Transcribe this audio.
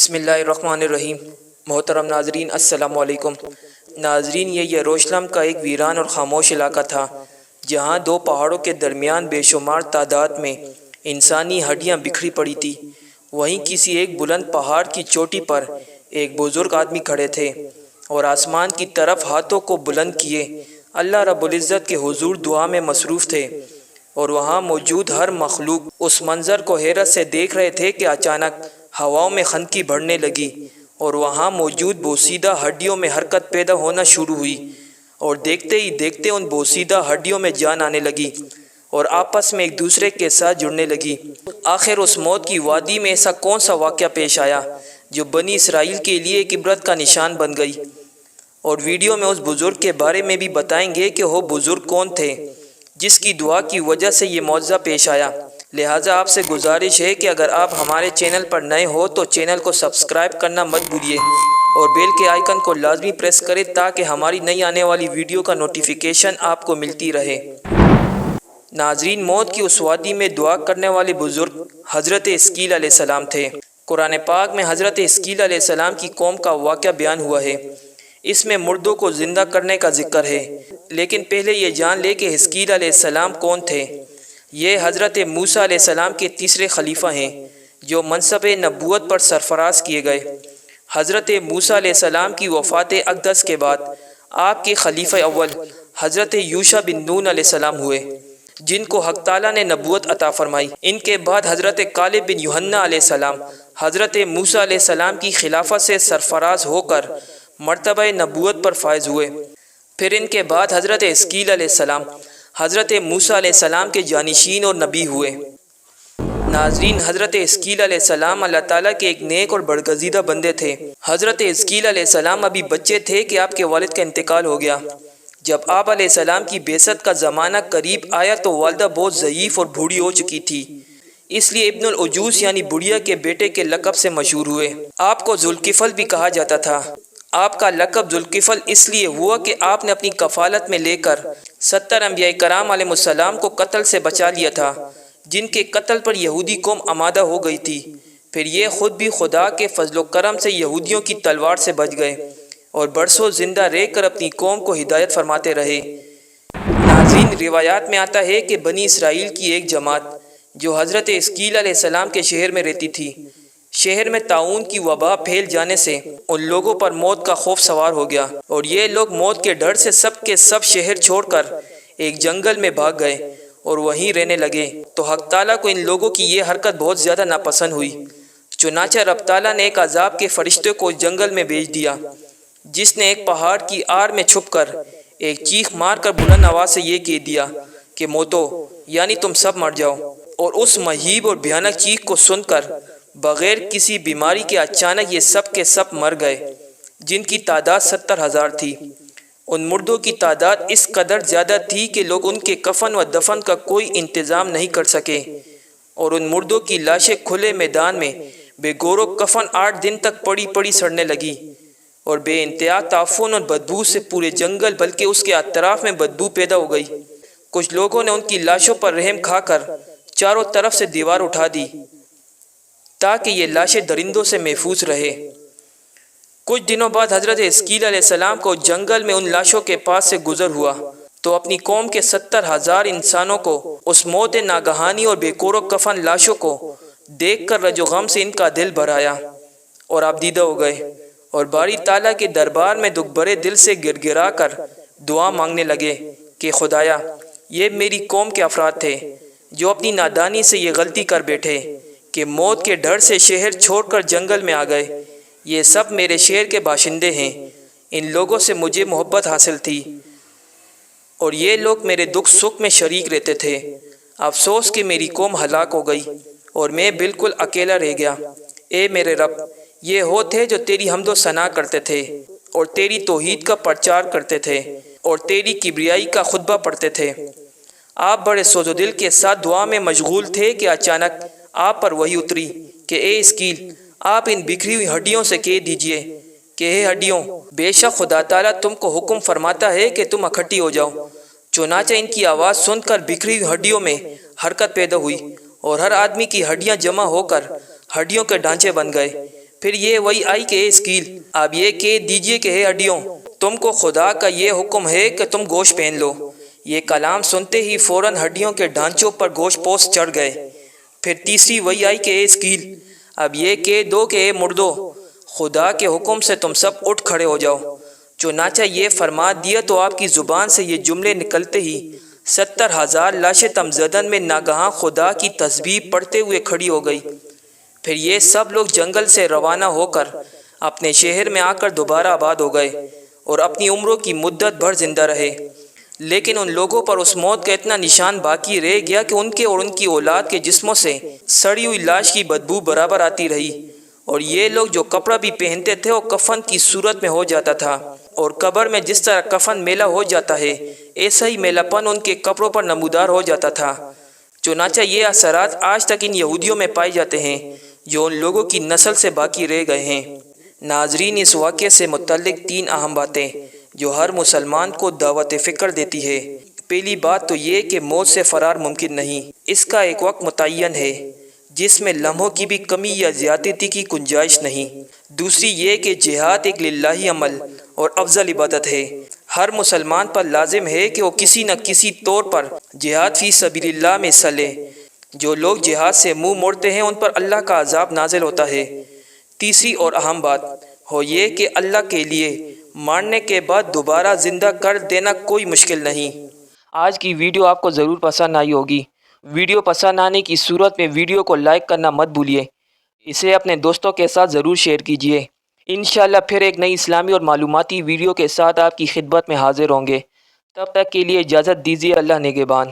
بسم اللہ الرحمن الرحیم۔ محترم ناظرین السلام علیکم۔ ناظرین، یہ یروشلم کا ایک ویران اور خاموش علاقہ تھا جہاں دو پہاڑوں کے درمیان بے شمار تعداد میں انسانی ہڈیاں بکھری پڑی تھی۔ وہیں کسی ایک بلند پہاڑ کی چوٹی پر ایک بزرگ آدمی کھڑے تھے اور آسمان کی طرف ہاتھوں کو بلند کیے اللہ رب العزت کے حضور دعا میں مصروف تھے، اور وہاں موجود ہر مخلوق اس منظر کو حیرت سے دیکھ رہے تھے کہ اچانک ہواؤں میں خنکی بڑھنے لگی اور وہاں موجود بوسیدہ ہڈیوں میں حرکت پیدا ہونا شروع ہوئی، اور دیکھتے ہی دیکھتے ان بوسیدہ ہڈیوں میں جان آنے لگی اور آپس میں ایک دوسرے کے ساتھ جڑنے لگی۔ آخر اس موت کی وادی میں ایسا کون سا واقعہ پیش آیا جو بنی اسرائیل کے لیے ایک عبرت کا نشان بن گئی، اور ویڈیو میں اس بزرگ کے بارے میں بھی بتائیں گے کہ وہ بزرگ کون تھے جس کی دعا کی وجہ سے یہ معجزہ پیش آیا۔ لہٰذا آپ سے گزارش ہے کہ اگر آپ ہمارے چینل پر نئے ہو تو چینل کو سبسکرائب کرنا مت بھولیے اور بیل کے آئیکن کو لازمی پریس کریں تاکہ ہماری نئی آنے والی ویڈیو کا نوٹیفیکیشن آپ کو ملتی رہے۔ ناظرین، موت کی اس وادی میں دعا کرنے والے بزرگ حضرت اسکیل علیہ السلام تھے۔ قرآن پاک میں حضرت اسکیل علیہ السلام کی قوم کا واقعہ بیان ہوا ہے۔ اس میں مردوں کو زندہ کرنے کا ذکر ہے، لیکن پہلے یہ جان لے کہ اسکیل علیہ السلام کون تھے۔ یہ حضرت موسیٰ علیہ السلام کے تیسرے خلیفہ ہیں جو منصب نبوت پر سرفراز کیے گئے۔ حضرت موسیٰ علیہ السلام کی وفات اقدس کے بعد آپ کے خلیفہ اول حضرت یوشع بن نون علیہ السلام ہوئے، جن کو حق تعالیٰ نے نبوت عطا فرمائی۔ ان کے بعد حضرت کالب بن یوحنا علیہ السلام حضرت موسیٰ علیہ السلام کی خلافت سے سرفراز ہو کر مرتبہ نبوت پر فائز ہوئے۔ پھر ان کے بعد حضرت اسکیل علیہ السلام حضرت موسیٰ علیہ السلام کے جانشین اور نبی ہوئے۔ ناظرین، حضرت اسکیل علیہ السلام اللہ تعالیٰ کے ایک نیک اور برگزیدہ بندے تھے۔ حضرت اسکیل علیہ السلام ابھی بچے تھے کہ آپ کے والد کا انتقال ہو گیا۔ جب آپ علیہ السلام کی بعثت کا زمانہ قریب آیا تو والدہ بہت ضعیف اور بوڑھی ہو چکی تھی، اس لیے ابن العجوز یعنی بڑھیا کے بیٹے کے لقب سے مشہور ہوئے۔ آپ کو ذوالکفل بھی کہا جاتا تھا۔ آپ کا لقب ذوالکفل اس لیے ہوا کہ آپ نے اپنی کفالت میں لے کر 70 انبیاء کرام علیہ السلام کو قتل سے بچا لیا تھا، جن کے قتل پر یہودی قوم آمادہ ہو گئی تھی۔ پھر یہ خود بھی خدا کے فضل و کرم سے یہودیوں کی تلوار سے بچ گئے اور برسوں زندہ رہ کر اپنی قوم کو ہدایت فرماتے رہے۔ ناظرین، روایات میں آتا ہے کہ بنی اسرائیل کی ایک جماعت جو حضرت اسکیل علیہ السلام کے شہر میں رہتی تھی، شہر میں طاعون کی وبا پھیل جانے سے ان لوگوں پر موت کا خوف سوار ہو گیا، اور یہ لوگ موت کے ڈر سے سب کے سب شہر چھوڑ کر ایک جنگل میں بھاگ گئے اور وہیں رہنے لگے۔ تو حق تعالیٰ کو ان لوگوں کی یہ حرکت بہت زیادہ ناپسند ہوئی، چنانچہ رب تعالیٰ نے ایک عذاب کے فرشتے کو اس جنگل میں بھیج دیا، جس نے ایک پہاڑ کی آڑ میں چھپ کر ایک چیخ مار کر بلند آواز سے یہ کہہ دیا کہ موتو، یعنی تم سب مر جاؤ۔ اور اس مہیب اور بھیانک چیخ کو سن کر بغیر کسی بیماری کے اچانک یہ سب کے سب مر گئے، جن کی تعداد 70,000 تھی۔ ان مردوں کی تعداد اس قدر زیادہ تھی کہ لوگ ان کے کفن و دفن کا کوئی انتظام نہیں کر سکے، اور ان مردوں کی لاشیں کھلے میدان میں بے گور و کفن 8 دن تک پڑی پڑی سڑنے لگی، اور بے انتہا تعفن اور بدبو سے پورے جنگل بلکہ اس کے اطراف میں بدبو پیدا ہو گئی۔ کچھ لوگوں نے ان کی لاشوں پر رحم کھا کر چاروں طرف سے دیوار اٹھا دی تاکہ یہ لاشیں درندوں سے محفوظ رہے۔ کچھ دنوں بعد حضرت اسکیل علیہ السلام کو جنگل میں ان لاشوں کے پاس سے گزر ہوا تو اپنی قوم کے 70,000 انسانوں کو اس موت ناگہانی اور بے کور و کفن لاشوں کو دیکھ کر رنج و غم سے ان کا دل بھر آیا اور آپ دیدہ ہو گئے، اور باری تعالیٰ کے دربار میں دکھ بھرے دل سے گر گرا کر دعا مانگنے لگے کہ خدایا، یہ میری قوم کے افراد تھے جو اپنی نادانی سے یہ غلطی کر بیٹھے کہ موت کے ڈر سے شہر چھوڑ کر جنگل میں آ گئے۔ یہ سب میرے شہر کے باشندے ہیں، ان لوگوں سے مجھے محبت حاصل تھی اور یہ لوگ میرے دکھ سکھ میں شریک رہتے تھے۔ افسوس کہ میری قوم ہلاک ہو گئی اور میں بالکل اکیلا رہ گیا۔ اے میرے رب، یہ وہ تھے جو تیری حمد و ثنا کرتے تھے اور تیری توحید کا پرچار کرتے تھے اور تیری کبریائی کا خطبہ پڑھتے تھے۔ آپ بڑے سوز و دل کے ساتھ دعا میں مشغول تھے کہ اچانک آپ پر وحی اتری کہ اے اسکیل، آپ ان بکھری ہوئی ہڈیوں سے کہہ دیجئے کہ اے ہڈیوں، بے شک خدا تعالیٰ تم کو حکم فرماتا ہے کہ تم اکٹھی ہو جاؤ۔ چنانچہ ان کی آواز سن کر بکھری ہوئی ہڈیوں میں حرکت پیدا ہوئی اور ہر آدمی کی ہڈیاں جمع ہو کر ہڈیوں کے ڈھانچے بن گئے۔ پھر یہ وہی آئی کہ اے اسکیل، اب یہ کہہ دیجئے کہ ہے ہڈیوں، تم کو خدا کا یہ حکم ہے کہ تم گوشت پہن لو۔ یہ کلام سنتے ہی فوراً ہڈیوں کے ڈھانچوں پر گوشت پوش چڑھ گئے۔ پھر تیسری وہی آئی کہ اے اسکیل، اب یہ کہہ دو کہ اے مردو، خدا کے حکم سے تم سب اٹھ کھڑے ہو جاؤ۔ چنانچہ یہ فرما دیا تو آپ کی زبان سے یہ جملے نکلتے ہی 70,000 لاشیں تمزدن میں ناگہاں خدا کی تسبیح پڑھتے ہوئے کھڑی ہو گئی۔ پھر یہ سب لوگ جنگل سے روانہ ہو کر اپنے شہر میں آ کر دوبارہ آباد ہو گئے اور اپنی عمروں کی مدت بھر زندہ رہے۔ لیکن ان لوگوں پر اس موت کا اتنا نشان باقی رہ گیا کہ ان کے اور ان کی اولاد کے جسموں سے سڑی ہوئی لاش کی بدبو برابر آتی رہی، اور یہ لوگ جو کپڑا بھی پہنتے تھے وہ کفن کی صورت میں ہو جاتا تھا، اور قبر میں جس طرح کفن میلا ہو جاتا ہے ایسا ہی میلا پن ان کے کپڑوں پر نمودار ہو جاتا تھا۔ چنانچہ یہ اثرات آج تک ان یہودیوں میں پائے جاتے ہیں جو ان لوگوں کی نسل سے باقی رہ گئے ہیں۔ ناظرین، اس واقعے سے متعلق 3 اہم باتیں جو ہر مسلمان کو دعوت فکر دیتی ہے۔ پہلی بات تو یہ کہ موت سے فرار ممکن نہیں، اس کا ایک وقت متعین ہے جس میں لمحوں کی بھی کمی یا زیادتی کی گنجائش نہیں۔ دوسری یہ کہ جہاد ایک للہ عمل اور افضل عبادت ہے۔ ہر مسلمان پر لازم ہے کہ وہ کسی نہ کسی طور پر جہاد فی سبیل اللہ میں حصہ لے۔ جو لوگ جہاد سے منہ موڑتے ہیں ان پر اللہ کا عذاب نازل ہوتا ہے۔ تیسری اور اہم بات ہو یہ کہ اللہ کے لیے مارنے کے بعد دوبارہ زندہ کر دینا کوئی مشکل نہیں۔ آج کی ویڈیو آپ کو ضرور پسند آئی ہوگی۔ ویڈیو پسند آنے کی صورت میں ویڈیو کو لائک کرنا مت بھولیے۔ اسے اپنے دوستوں کے ساتھ ضرور شیئر کیجیے۔ انشاءاللہ پھر ایک نئی اسلامی اور معلوماتی ویڈیو کے ساتھ آپ کی خدمت میں حاضر ہوں گے۔ تب تک کے لیے اجازت دیجیے۔ اللہ نگہبان۔